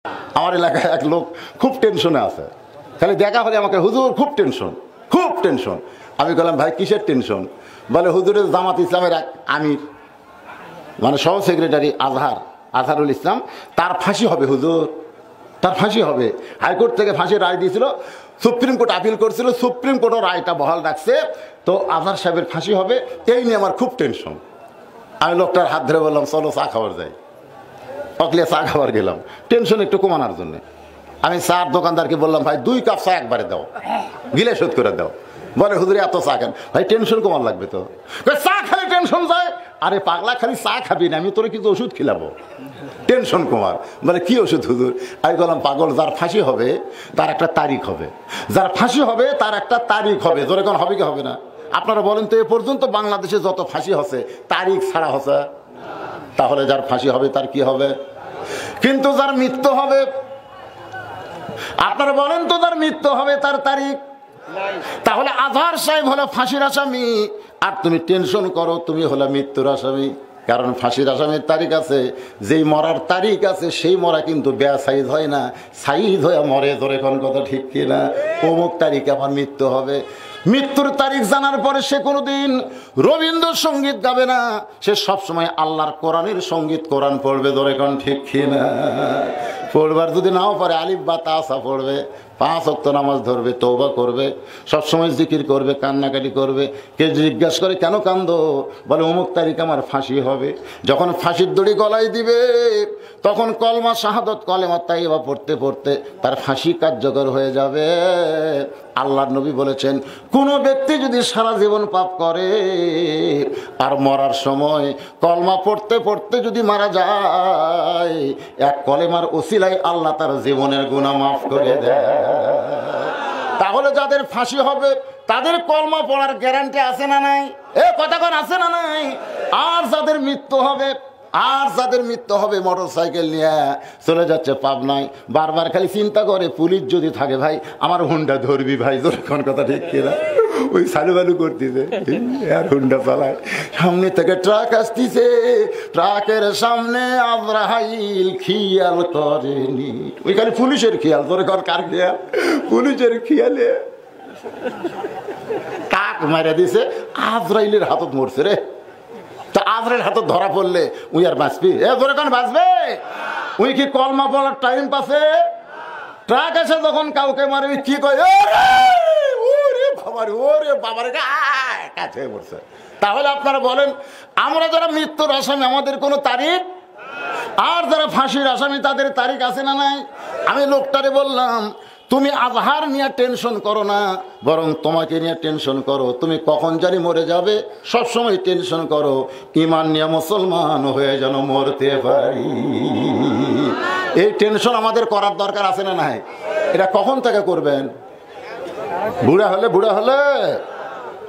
আমার এলাকায় এক লোক খুব টেনশনে আছে, খালি দেখা হলে আমাকে হুজুর খুব টেনশন খুব টেনশন। আমি বললাম ভাই কিসের টেনশন? বলে হুজুরের জামাত ইসলামের এক আমির মানে সহ সেক্রেটারি আজহারুল ইসলাম, তার ফাঁসি হবে হুজুর, তার ফাঁসি হবে। হাইকোর্ট থেকে ফাঁসির রায় দিয়েছিল, সুপ্রিম কোর্ট আপিল করছিল, সুপ্রিম কোর্টও রায়টা বহাল রাখছে, তো আজহার সাহেবের ফাঁসি হবে, এই নিয়ে আমার খুব টেনশন। আমি লোকটার হাত ধরে বললাম চলো চা খাবার যাই। অকলিয়া চা খাবার গেলাম টেনশন একটু কমানোর জন্য। আমি চার দোকানদারকে বললাম ভাই 2 কাপ চা একবারে দাও, গিলে শোধ করে দাও। বলে হুজুর এত চা খান? ভাই টেনশন কমান লাগবে তো, চা খালি টেনশন যায়। আরে পাগলা খালি চা খাবি না, আমি তোরে কিন্তু ওষুধ খিলাবো টেনশন কমার। বলে কি ওষুধ হুজুর? আমি বললাম পাগল, যার ফাঁসি হবে তার একটা তারিখ হবে, যার ফাঁসি হবে তার একটা তারিখ হবে। ধরে কোন হবে কি হবে না? আপনারা বলেন তো এ পর্যন্ত বাংলাদেশে যত ফাঁসি হচ্ছে তারিখ ছাড়া হচ্ছে? তাহলে যার ফাঁসি হবে তার কি হবে? কিন্তু যার মৃত্যু হবে, আপনারা বলেন তো যার মৃত্যু হবে তার তারিখ? তাহলে আজহার সাহেব হলো ফাঁসির আসামি, আর তুমি টেনশন করো তুমি হলো মৃত্যুর আসামি। কারণ ফাঁসির আসামির তারিখ আছে, যেই মরার তারিখ আছে সেই মরা কিন্তু বেসাইজ হয় না, সাইজ হয়ে মরে। ধরে কোন কথা ঠিক কিনা? অমুক তারিখে আমার মৃত্যু হবে। মৃত্যুর তারিখ জানার পরে সে কোনোদিন রবীন্দ্রসঙ্গীত গাবে না, সে সবসময় আল্লাহর কোরআনের সঙ্গীত, কোরআন পড়বে। ধরে কোন ঠিক কিনা? পড়বার যদি নাও পারে আলিফ বা তাসা পড়বে, 5 ওয়াক্ত নামাজ ধরবে, তওবা করবে, সবসময় জিকির করবে, কান্নাকাটি করবে। কে জিজ্ঞাসা করে কেন কান্দো? বলে অমুক তারিখ আমার ফাঁসি হবে। যখন ফাঁসির দড়ি গলায় দিবে তখন কলমা শাহাদত কলেমা তাইয়্যিবা পড়তে পড়তে তার ফাঁসি কার্যকর হয়ে যাবে। আল্লাহর নবী বলেছেন কোনো ব্যক্তি যদি সারা জীবন পাপ করে আর মরার সময় কলমা পড়তে পড়তে যদি মারা যায়, এক কলেমার ওসিলায় আল্লাহ তার জীবনের গুনাহ মাফ করে দেয়। তাহলে যাদের ফাঁসি হবে তাদের কলমা পড়ার গ্যারান্টি আছে না নাই? এ কথা কোন আছে না নাই? আর যাদের মৃত্যু হবে মোটর সাইকেল নিয়ে চলে যাচ্ছে পাবনায়, বারবার খালি চিন্তা করে পুলিশ যদি থাকে ভাই আমার হুন্ডা ধরবি ভাই। যখন কথা ঠিক কিনা? ওই সালু বালু করতেছে আর হুন্ডা চালায়, সামনে থেকে ট্রাক আসতেছে, ট্রাকের সামনে আজরাইল খেয়াল করেনি। ওইখানে পুলিশের খেয়াল। তোর কার খেয়াল? পুলিশের খেয়ালে কাক মারা দিছে, আজরাইলের হাতত মরছে রে। তা আজরাইল হাতত ধরা পড়লে উই আর বাঁচবি? এ ধরে কোন বাঁচবে? উই কি কলমা পড়ার টাইম পাছে? ট্রাক এসে যখন কাউকে মারবি কি কয়? ওরে বাবারে কাছে পড়ছে। তাহলে আপনারা বলেন আমরা যারা মৃত্যুর আসামি আমাদের কোনো তারিখ, আর যারা ফাঁসির আসামি তাদের তারিখ আছে না নাই? আমি লোকটারে বললাম তুমি আজহার নিয়ে টেনশন করো না, বরং তোমাকে নিয়ে টেনশন করো। তুমি কখন জানি মরে যাবে, সবসময় টেনশন করো ঈমান নিয়ে মুসলমান হয়ে যেন মরতে পারি। এই টেনশন আমাদের করার দরকার আছে না নাই? এটা কখন থেকে করবেন? বুড়া হলে।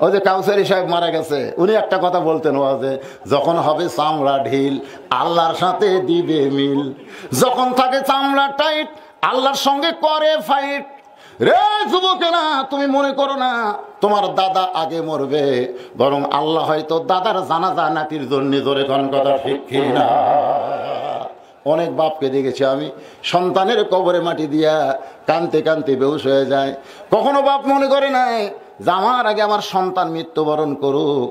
ওই যে কাউসারি সাহেব মারা গেছে, উনি একটা কথা বলতেন ওয়াজে, যখন হবে চামড়া ঢিল আল্লাহর সাথে দিবে মিল, যখন থাকে চামড়া টাইট আল্লাহর সঙ্গে করে ফাইট। রে যুবকেরা তুমি মনে করো না তোমার দাদা আগে মরবে, বরং আল্লাহ হয়তো দাদার জানাজা নাতির জন্য। ধরে কোন কথা ঠিক কিনা? অনেক বাপকে দেখেছি আমি সন্তানের কবরে মাটি দিয়া কানতে কানতে বেহুশ হয়ে যায়। কখনো বাপ মনে করে নাই যে আমার আগে আমার সন্তান মৃত্যুবরণ করুক।